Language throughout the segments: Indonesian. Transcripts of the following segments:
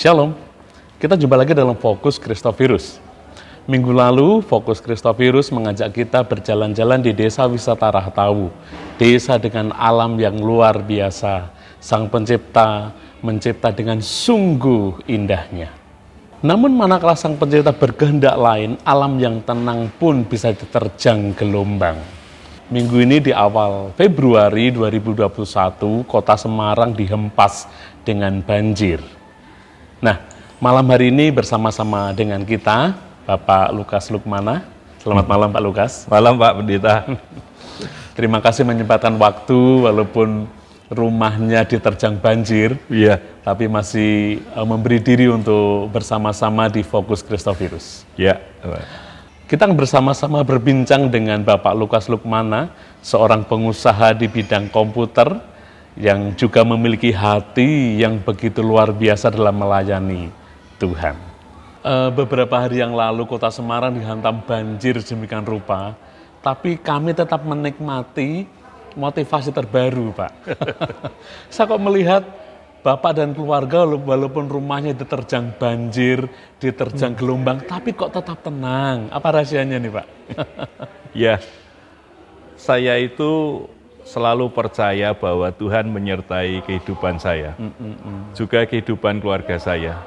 Shalom, kita jumpa lagi dalam Fokus Kristovirus. Minggu lalu, Fokus Kristovirus mengajak kita berjalan-jalan di desa wisata Rahtawu. Desa dengan alam yang luar biasa. Sang Pencipta mencipta dengan sungguh indahnya. Namun manakala Sang Pencipta berkehendak lain, alam yang tenang pun bisa diterjang gelombang. Minggu ini di awal Februari 2021, kota Semarang dihempas dengan banjir. Nah, malam hari ini bersama-sama dengan kita, Bapak Lukas Lukmana. Selamat malam Pak Lukas. Malam Pak Pendeta. Terima kasih menyempatkan waktu walaupun rumahnya diterjang banjir. Iya. Tapi masih memberi diri untuk bersama-sama di Fokus Kristovirus. Iya. Kita akan bersama-sama berbincang dengan Bapak Lukas Lukmana, seorang pengusaha di bidang komputer yang juga memiliki hati yang begitu luar biasa dalam melayani Tuhan. Beberapa hari yang lalu kota Semarang dihantam banjir sedemikian rupa, tapi kami tetap menikmati motivasi terbaru, Pak. Saya kok melihat Bapak dan keluarga walaupun rumahnya diterjang banjir, diterjang gelombang, tapi kok tetap tenang. Apa rahasianya nih, Pak? Ya, saya itu selalu percaya bahwa Tuhan menyertai kehidupan saya, juga kehidupan keluarga saya.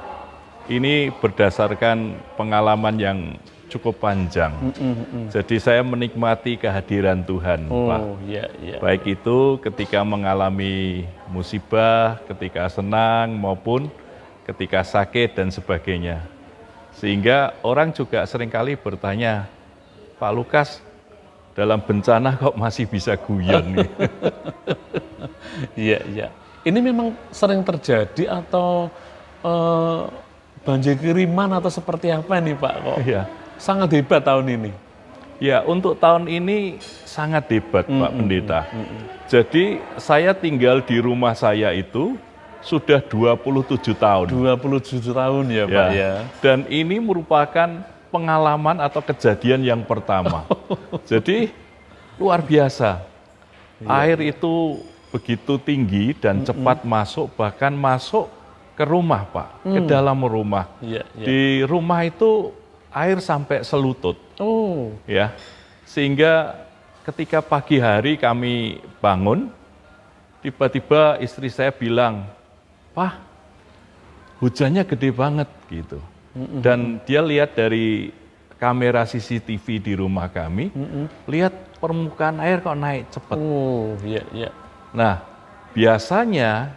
Ini berdasarkan pengalaman yang cukup panjang. Jadi saya menikmati kehadiran Tuhan, Pak. Iya, iya. Baik itu ketika mengalami musibah, ketika senang, maupun ketika sakit dan sebagainya. Sehingga orang juga seringkali bertanya, Pak Lukas, dalam bencana kok masih bisa guyon nih? Iya, iya. Ini memang sering terjadi atau banjir kiriman atau seperti apa nih Pak? Kok Iya. sangat hebat tahun ini. Ya, untuk tahun ini sangat hebat Pak Pendeta. Jadi saya tinggal di rumah saya itu sudah 27 tahun. 27 tahun ya Pak ya. Dan ini merupakan pengalaman atau kejadian yang pertama. Jadi luar biasa. Air itu begitu tinggi dan cepat masuk, bahkan masuk ke rumah Pak, ke dalam rumah. Iya, iya. Di rumah itu air sampai selutut. Oh, Ya, sehingga ketika pagi hari kami bangun, tiba-tiba istri saya bilang, "Pak, hujannya gede banget," gitu. Dan dia lihat dari kamera CCTV di rumah kami, lihat permukaan air kok naik cepat. oh, iya, iya. Nah, biasanya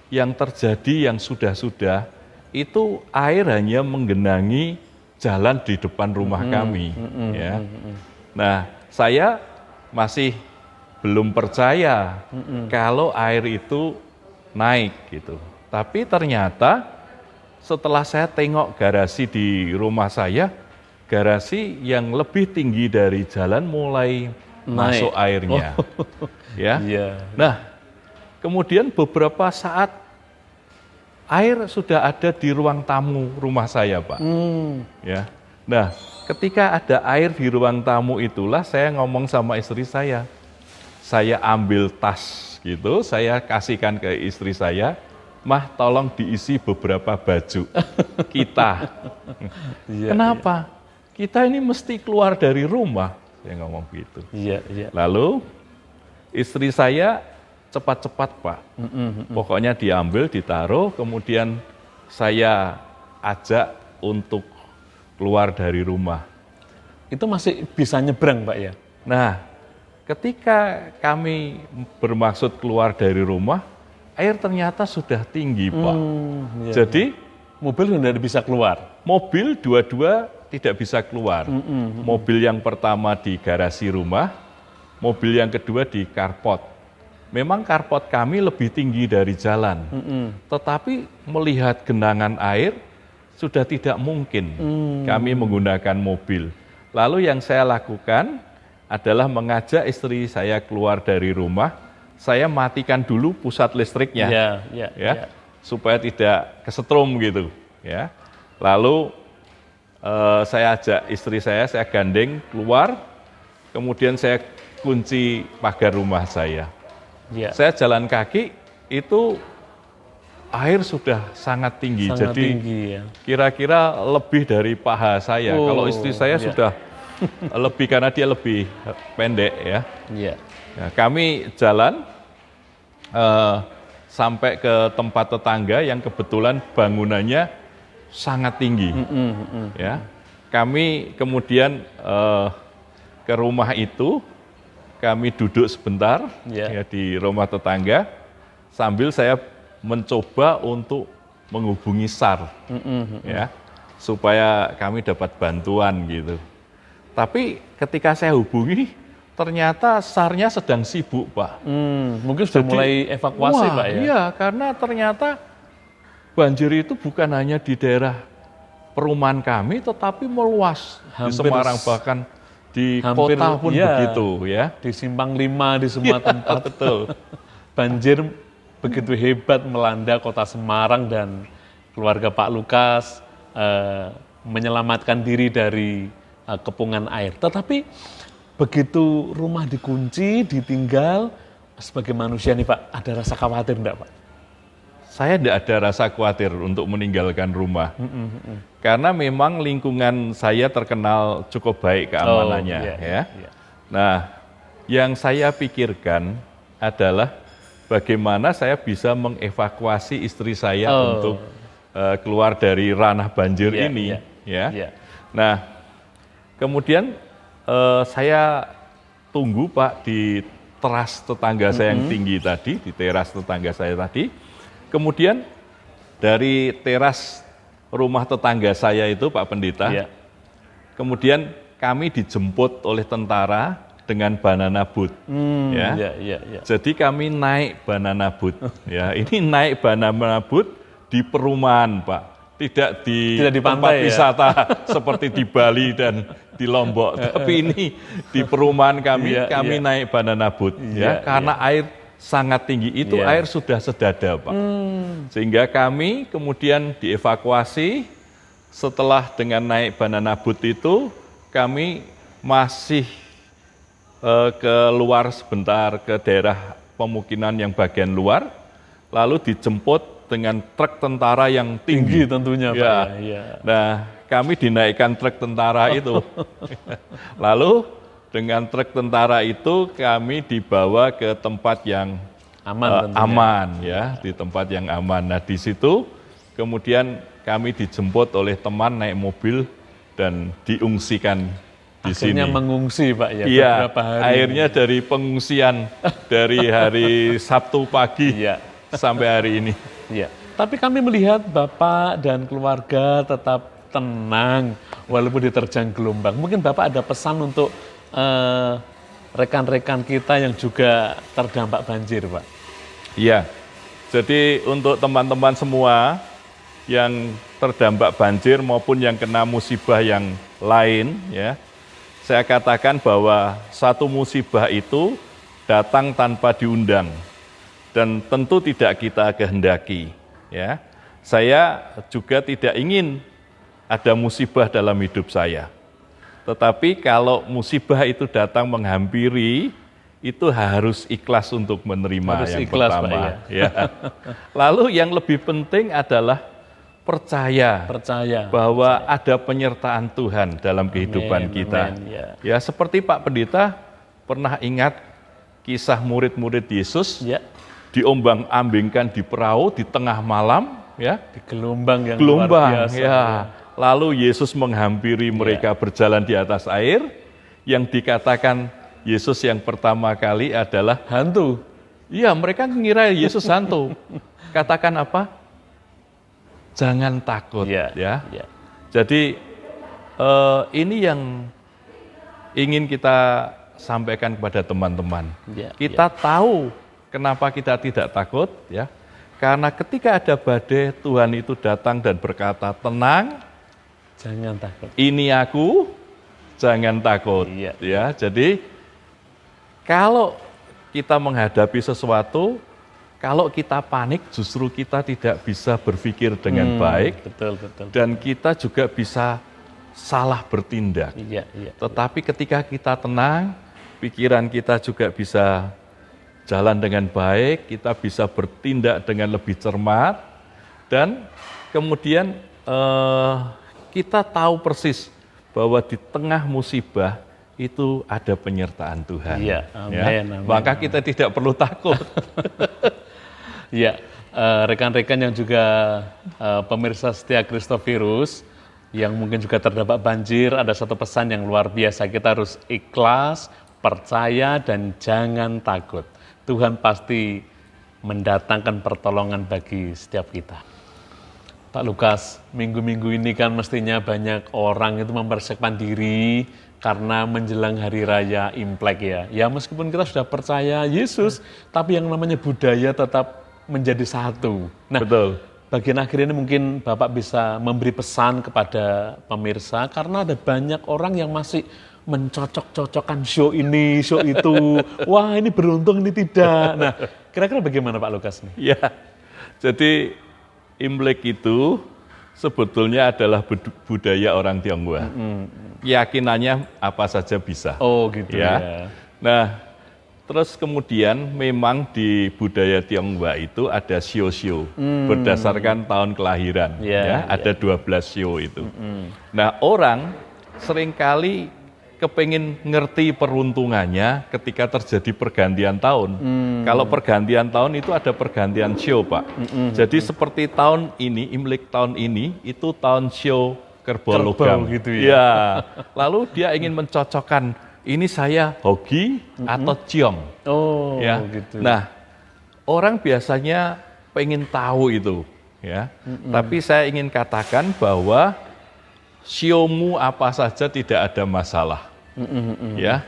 yang terjadi yang sudah-sudah itu air hanya menggenangi jalan di depan rumah kami, ya. Nah, saya masih belum percaya kalau air itu naik gitu. Tapi ternyata setelah saya tengok garasi di rumah saya, garasi yang lebih tinggi dari jalan mulai masuk airnya, ya. Iya. Nah, kemudian beberapa saat air sudah ada di ruang tamu rumah saya, Pak. Ya. Nah, ketika ada air di ruang tamu itulah saya ngomong sama istri saya. Saya ambil tas gitu, saya kasihkan ke istri saya, "Mah, tolong diisi beberapa baju kita." Iya, Kenapa? Kita ini mesti keluar dari rumah. Saya ngomong gitu. Iya, iya. Lalu istri saya cepat-cepat Pak. Pokoknya diambil, ditaruh, kemudian saya ajak untuk keluar dari rumah. Itu masih bisa nyebrang Pak ya? Nah, ketika kami bermaksud keluar dari rumah, air ternyata sudah tinggi Pak. Iya, Jadi mobil sudah bisa keluar? mobil dua-dua tidak bisa keluar. Mobil yang pertama di garasi rumah, mobil yang kedua di carport. Memang carport kami lebih tinggi dari jalan, tetapi melihat genangan air sudah tidak mungkin kami menggunakan mobil. Lalu yang saya lakukan adalah mengajak istri saya keluar dari rumah, saya matikan dulu pusat listriknya, supaya tidak kesetrum gitu. Ya. Lalu saya ajak istri saya gandeng keluar, kemudian saya kunci pagar rumah saya. Ya. Saya jalan kaki itu air sudah sangat tinggi. Sangat Jadi tinggi ya. kira-kira lebih dari paha saya. Oh, Kalau istri saya iya. sudah lebih karena dia lebih pendek ya. Iya. Ya, kami jalan sampai ke tempat tetangga yang kebetulan bangunannya sangat tinggi. Ya, kami kemudian ke rumah itu, kami duduk sebentar ya, di rumah tetangga sambil saya mencoba untuk menghubungi SAR, ya, supaya kami dapat bantuan gitu. Tapi ketika saya hubungi, ternyata SAR-nya sedang sibuk, Pak. Mungkin sudah mulai evakuasi, Pak ya? Iya, karena ternyata banjir itu bukan hanya di daerah perumahan kami, tetapi meluas di Semarang, bahkan di kota pun begitu ya. Di Simpang 5, di semua tempat. Betul. Banjir begitu hebat melanda kota Semarang dan keluarga Pak Lukas menyelamatkan diri dari kepungan air. Tetapi begitu rumah dikunci, ditinggal, sebagai manusia nih Pak, ada rasa khawatir enggak Pak? Saya tidak ada rasa khawatir untuk meninggalkan rumah. Karena memang lingkungan saya terkenal cukup baik keamanannya. Nah, yang saya pikirkan adalah bagaimana saya bisa mengevakuasi istri saya untuk keluar dari ranah banjir ini. Nah, kemudian saya tunggu Pak di teras tetangga saya yang tinggi tadi, di teras tetangga saya tadi. Kemudian dari teras rumah tetangga saya itu Pak Pendeta, kemudian kami dijemput oleh tentara dengan banana boat. Jadi kami naik banana boat. Ya, ini naik banana boat di perumahan Pak. Tidak di tempat wisata seperti di Bali dan di Lombok, tapi ini di perumahan kami naik banana boat karena air sangat tinggi itu, air sudah sedada Pak. Sehingga kami kemudian dievakuasi. Setelah dengan naik banana boat itu, kami masih keluar sebentar ke daerah pemukiman yang bagian luar, lalu dijemput dengan truk tentara yang tinggi tentunya Pak. Nah, kami dinaikkan truk tentara itu. Lalu dengan truk tentara itu kami dibawa ke tempat yang aman ya, di tempat yang aman. Nah, di situ kemudian kami dijemput oleh teman naik mobil dan diungsikan di sini. Akhirnya mengungsi Pak ya, beberapa hari. Akhirnya dari pengungsian dari hari Sabtu pagi sampai hari ini. Tapi kami melihat Bapak dan keluarga tetap tenang walaupun diterjang gelombang. Mungkin Bapak ada pesan untuk rekan-rekan kita yang juga terdampak banjir, Pak? Iya, jadi untuk teman-teman semua yang terdampak banjir maupun yang kena musibah yang lain, ya, saya katakan bahwa satu musibah itu datang tanpa diundang dan tentu tidak kita kehendaki. Ya, saya juga tidak ingin ada musibah dalam hidup saya. Tetapi kalau musibah itu datang menghampiri, itu harus ikhlas untuk menerima yang pertama. Pak, ya. Lalu yang lebih penting adalah percaya bahwa ada penyertaan Tuhan dalam kehidupan kita. Ya, seperti Pak Pendeta pernah ingat kisah murid-murid Yesus diombang-ambingkan di perahu di tengah malam, ya, di gelombang yang luar biasa. Ya. Lalu Yesus menghampiri mereka berjalan di atas air, yang dikatakan Yesus yang pertama kali adalah hantu. Iya, mereka mengira Yesus hantu. Katakan apa? Jangan takut, ya. Jadi ini yang ingin kita sampaikan kepada teman-teman. Kita tahu kenapa kita tidak takut, ya? Karena ketika ada badai, Tuhan itu datang dan berkata, tenang, jangan takut. Ini aku, jangan takut. Ya, jadi kalau kita menghadapi sesuatu, kalau kita panik, justru kita tidak bisa berpikir dengan baik, dan kita juga bisa salah bertindak. Tetapi ketika kita tenang, pikiran kita juga bisa jalan dengan baik, kita bisa bertindak dengan lebih cermat, Dan kemudian kita tahu persis bahwa di tengah musibah itu ada penyertaan Tuhan. Iya, amin. Maka kita tidak perlu takut. Ya, rekan-rekan yang juga pemirsa setia Kristofirus, yang mungkin juga terdampak banjir, ada satu pesan yang luar biasa. Kita harus ikhlas, percaya, dan jangan takut. Tuhan pasti mendatangkan pertolongan bagi setiap kita. Pak Lukas, minggu-minggu ini kan mestinya banyak orang itu mempersiapkan diri karena menjelang hari raya Imlek ya. Ya meskipun kita sudah percaya Yesus, tapi yang namanya budaya tetap menjadi satu. Nah, betul. Bagian akhir ini mungkin Bapak bisa memberi pesan kepada pemirsa karena ada banyak orang yang masih mencocok-cocokkan show ini, show itu. Wah, ini beruntung, ini tidak. Nah, kira-kira bagaimana Pak Lukas nih? Ya, jadi Imlek itu sebetulnya adalah budaya orang Tionghoa. Keyakinannya apa saja bisa. Oh, gitu ya. Nah, terus kemudian memang di budaya Tionghoa itu ada sio-sio berdasarkan tahun kelahiran. Ada 12 sio itu. Nah, orang seringkali kepengen ngerti peruntungannya ketika terjadi pergantian tahun. Kalau pergantian tahun itu ada pergantian sio, Pak. Jadi seperti tahun ini, Imlek tahun ini, itu tahun sio kerbau logam. Gitu ya. Lalu dia ingin mencocokkan, ini saya hoki atau ciong. Oh, gitu. Nah, orang biasanya pengen tahu itu. Ya. Tapi saya ingin katakan bahwa siomu apa saja tidak ada masalah. Ya,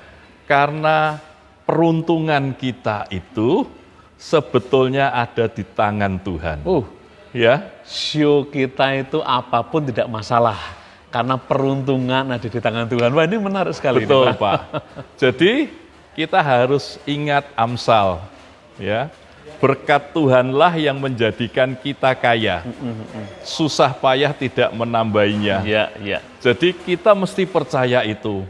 karena peruntungan kita itu sebetulnya ada di tangan Tuhan. Ya, sio kita itu apapun tidak masalah karena peruntungan ada di tangan Tuhan. Wah, ini menarik sekali. Betul, ini, Pak. Jadi kita harus ingat Amsal, ya. Berkat Tuhanlah yang menjadikan kita kaya. Susah payah tidak menambahinya. Jadi kita mesti percaya itu.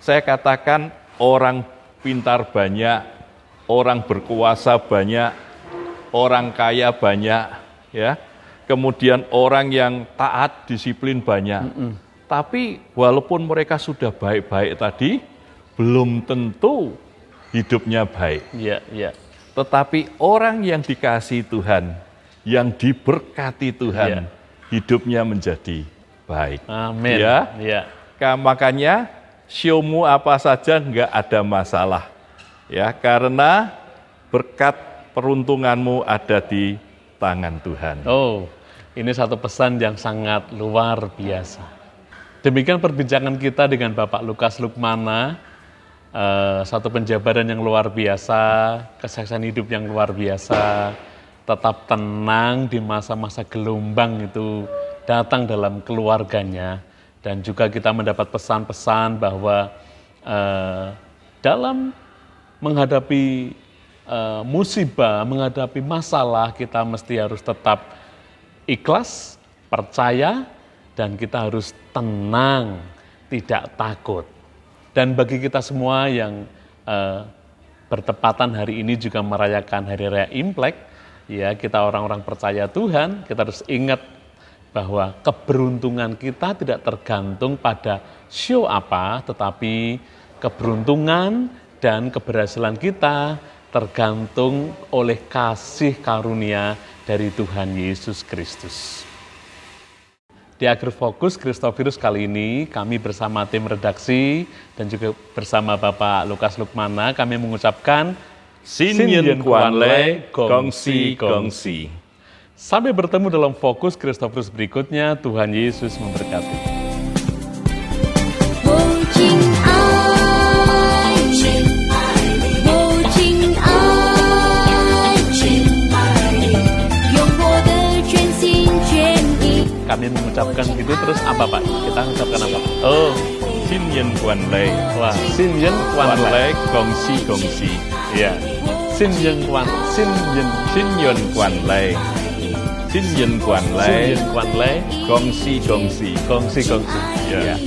Saya katakan orang pintar banyak, orang berkuasa banyak, orang kaya banyak, ya. Kemudian orang yang taat, disiplin banyak. Tapi walaupun mereka sudah baik-baik tadi, belum tentu hidupnya baik. Tetapi orang yang dikasihi Tuhan, yang diberkati Tuhan, hidupnya menjadi baik. Amin. Makanya siomu apa saja enggak ada masalah. Ya, karena berkat peruntunganmu ada di tangan Tuhan. Oh, ini satu pesan yang sangat luar biasa. Demikian perbincangan kita dengan Bapak Lukas Lukmana, satu penjabaran yang luar biasa, kesaksian hidup yang luar biasa, tetap tenang di masa-masa gelombang itu datang dalam keluarganya. Dan juga kita mendapat pesan-pesan bahwa dalam menghadapi musibah, menghadapi masalah, kita mesti harus tetap ikhlas, percaya, dan kita harus tenang, tidak takut. Dan bagi kita semua yang bertepatan hari ini juga merayakan Hari Raya Imlek, ya kita orang-orang percaya Tuhan, kita harus ingat bahwa keberuntungan kita tidak tergantung pada show apa, tetapi keberuntungan dan keberhasilan kita tergantung oleh kasih karunia dari Tuhan Yesus Kristus. Di akhir fokus Kristofirus kali ini, kami bersama tim redaksi dan juga bersama Bapak Lukas Lukmana, kami mengucapkan Sin Yen Kuan Le, Gongsi Gongsi. Sampai bertemu dalam fokus Kristofirus berikutnya. Tuhan Yesus memberkati. Kami mengucapkan gitu, terus apa Pak? Kita mengucapkan apa? Oh, Sin Yen Kuan Le. Wah, Sin Yen Kuan Le, Gongsi Gongsi. Ya, Sin Yen Kuan Le. Sin Yen Kuan Le, Gongsi Gongsi. Ya.